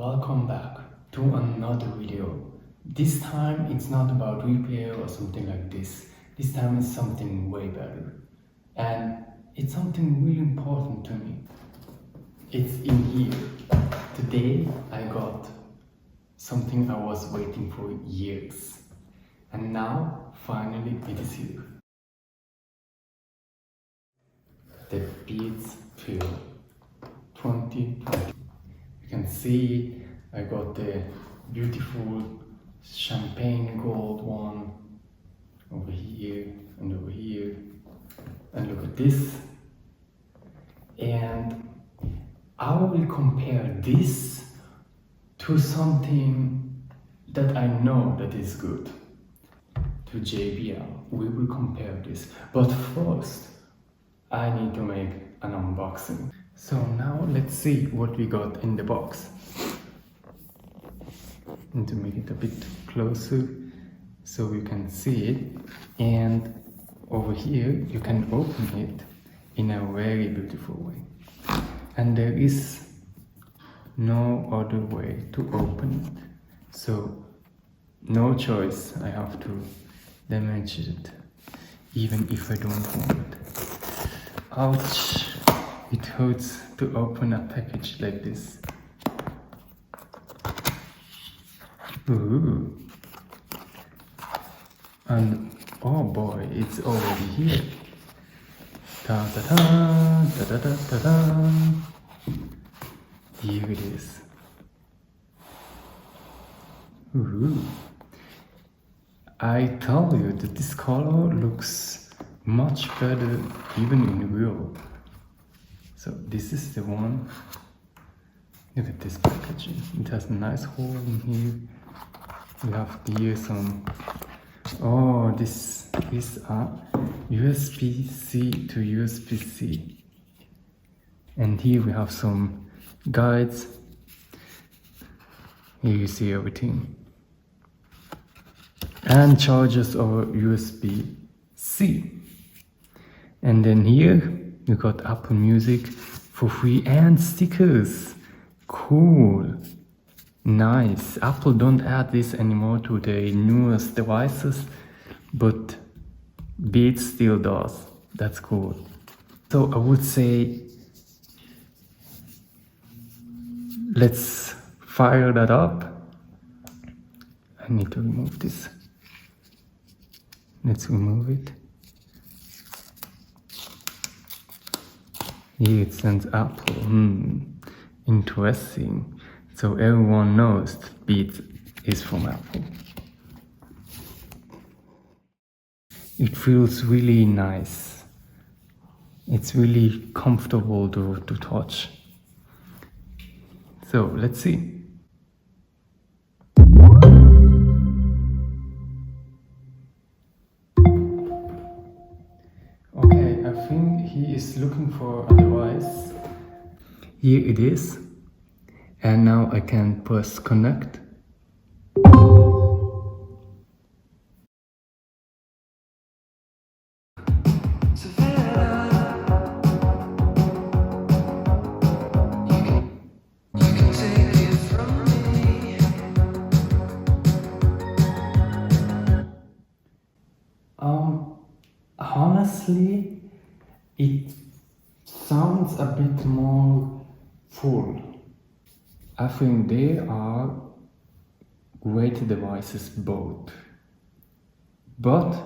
Welcome back to another video. This time it's not about repair or something like this. This time it's something way better. And it's something really important to me. It's in here. Today I got something I was waiting for years. And now finally it is here. The Beats Pill 2020. You can see I got the beautiful champagne gold one over here and over here, and look at this. And I will compare this to something that I know that is good, to JBL. We will compare this, but first I need to make an unboxing. So now let's see what we got in the box. And to make it a bit closer so you can see it. And over here you can open it in a very beautiful way. And there is no other way to open it. So no choice, I have to damage it, even if I don't want it. Ouch! It hurts to open a package like this. Ooh. And oh boy, it's already here. Da da da da da da da da. Here it is. Ooh. I tell you that this color looks much better even in real. So this is the one. Look at this packaging. It has a nice hole in here. We have here some. Oh, this is a USB-C to USB-C. And here we have some guides. Here you see everything. And chargers over USB-C. And then here you got Apple Music for free and stickers. Cool. Nice. Apple don't add this anymore to their newest devices, but Beats still does. That's cool. So I would say let's fire that up. I need to remove this. Let's remove it. Here it says Apple. Interesting. So everyone knows that Beats is from Apple. It feels really nice. It's really comfortable to touch. So let's see. Okay, I think he is looking for a device. Here it is. And now I can press connect. Honestly, it sounds a bit more full. I think they are great devices both. But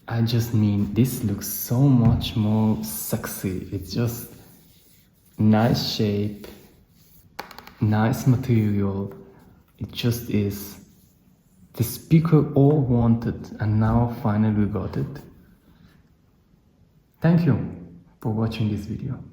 I just mean this looks so much more sexy. It's just nice shape, nice material. It just is. The speaker all wanted, and now finally we got it. Thank you for watching this video.